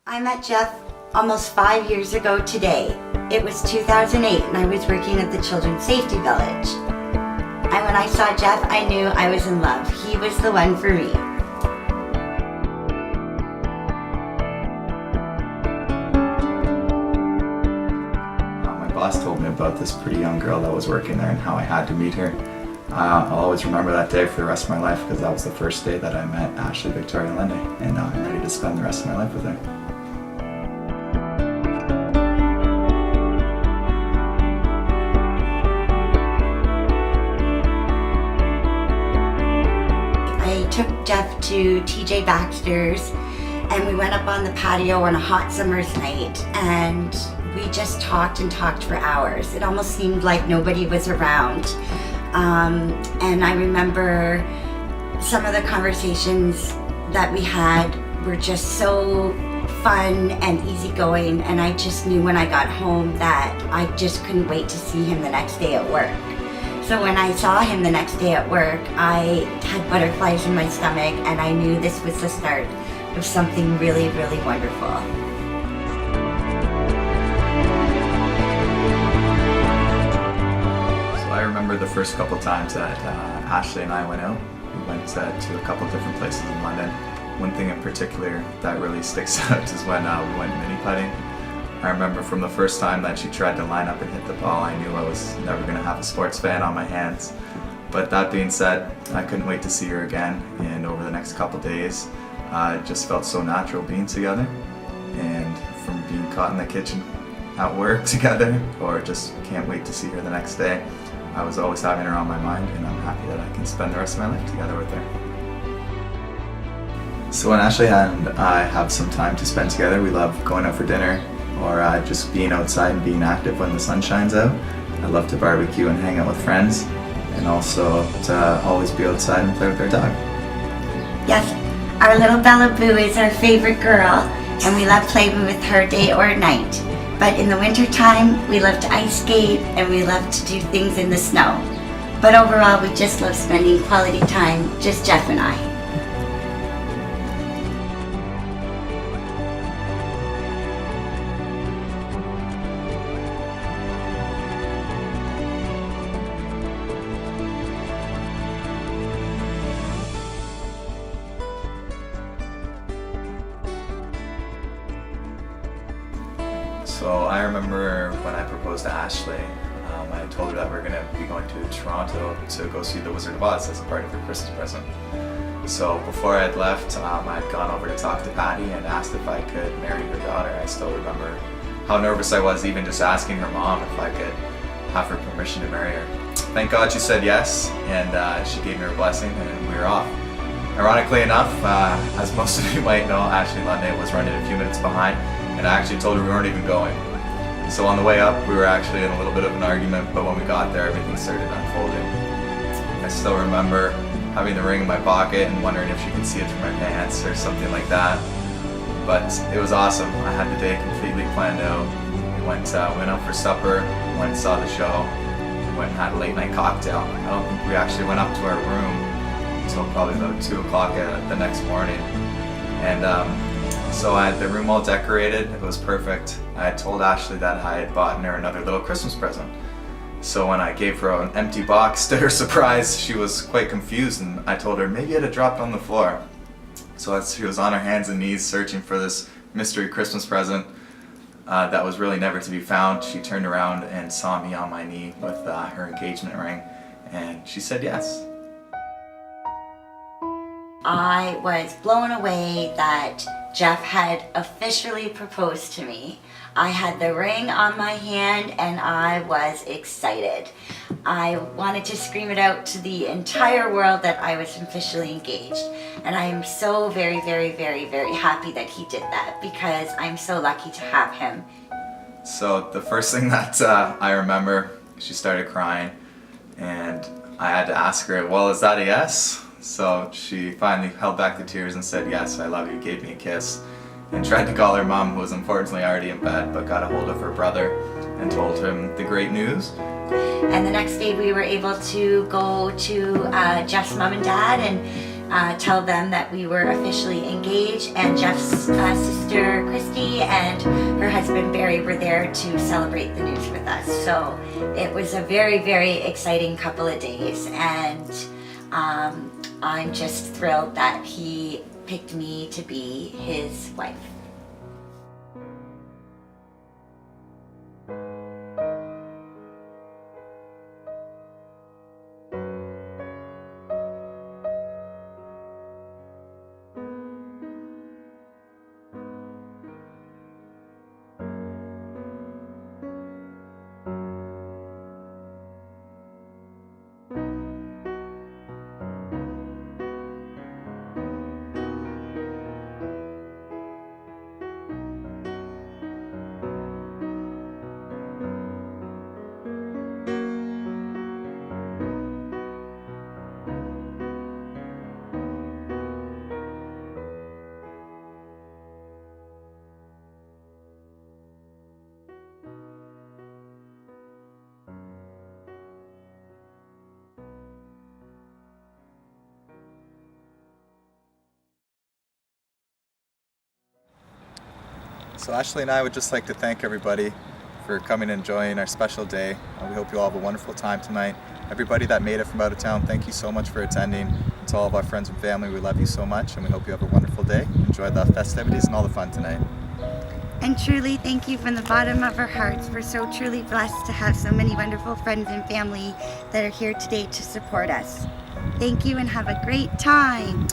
I met Jeff almost 5 years ago today. It was 2008 and I was working at the Children's Safety Village. And when I saw Jeff, I knew I was in love. He was the one for me. My boss told me about this pretty young girl that was working there and how I had to meet her. I'll always remember that day for the rest of my life because that was the first day that I met Ashley Victoria Lundy, and I'm ready to spend the rest of my life with her. I took Jeff to TJ Baxter's and we went up on the patio on a hot summer's night and we just talked and talked for hours. It almost seemed like nobody was around. And I remember some of the conversations that we had were just so fun and easygoing, and I just knew when I got home that I just couldn't wait to see him the next day at work. So when I saw him the next day at work, I had butterflies in my stomach and I knew this was the start of something really, really wonderful. I remember the first couple times that Ashley and I went out. We went to a couple different places in London. One thing in particular that really sticks out is when we went mini putting. I remember from the first time that she tried to line up and hit the ball, I knew I was never going to have a sports fan on my hands. But that being said, I couldn't wait to see her again, and over the next couple days, it just felt so natural being together. And from being caught in the kitchen at work together, or just can't wait to see her the next day, I was always having her on my mind, and I'm happy that I can spend the rest of my life together with her. So when Ashley and I have some time to spend together, we love going out for dinner or just being outside and being active when the sun shines out. I love to barbecue and hang out with friends, and also to always be outside and play with our dog. Yes, our little Bella Boo is our favorite girl, and we love playing with her day or night. But in the winter time, we love to ice skate and we love to do things in the snow. But overall, we just love spending quality time, just Jeff and I. So I remember when I proposed to Ashley, I told her that we're going to be going to Toronto to go see The Wizard of Oz as a part of her Christmas present. So before I had left, I had gone over to talk to Patty and asked if I could marry her daughter. I still remember how nervous I was even just asking her mom if I could have her permission to marry her. Thank God she said yes, and she gave me her blessing, and we were off. Ironically enough, as most of you might know, Ashley Lundy was running a few minutes behind, and I actually told her we weren't even going. So on the way up, we were actually in a little bit of an argument, but when we got there, everything started unfolding. I still remember having the ring in my pocket and wondering if she could see it through my pants or something like that. But it was awesome. I had the day completely planned out. We went out for supper, went and saw the show, went and had a late night cocktail. I don't think we actually went up to our room until probably about 2 o'clock the next morning. And so I had the room all decorated. It was perfect. I had told Ashley that I had bought her another little Christmas present. So when I gave her an empty box, to her surprise, she was quite confused, and I told her maybe it had dropped on the floor. So as she was on her hands and knees searching for this mystery Christmas present that was really never to be found, she turned around and saw me on my knee with her engagement ring, and she said yes. I was blown away that Jeff had officially proposed to me. I had the ring on my hand and I was excited. I wanted to scream it out to the entire world that I was officially engaged. And I am so very, very, very, very happy that he did that because I'm so lucky to have him. So the first thing that I remember, she started crying, and I had to ask her, well, is that a yes? So she finally held back the tears and said, yes, I love you, gave me a kiss, and tried to call her mom, who was unfortunately already in bed, but got a hold of her brother and told him the great news. And the next day we were able to go to Jeff's mom and dad and tell them that we were officially engaged, and Jeff's sister Christy and her husband Barry were there to celebrate the news with us. So it was a very, very exciting couple of days, and I'm just thrilled that he picked me to be his wife. So Ashley and I would just like to thank everybody for coming and enjoying our special day. We hope you all have a wonderful time tonight. Everybody that made it from out of town, thank you so much for attending. And to all of our friends and family, we love you so much, and we hope you have a wonderful day. Enjoy the festivities and all the fun tonight. And truly thank you from the bottom of our hearts. We're so truly blessed to have so many wonderful friends and family that are here today to support us. Thank you and have a great time.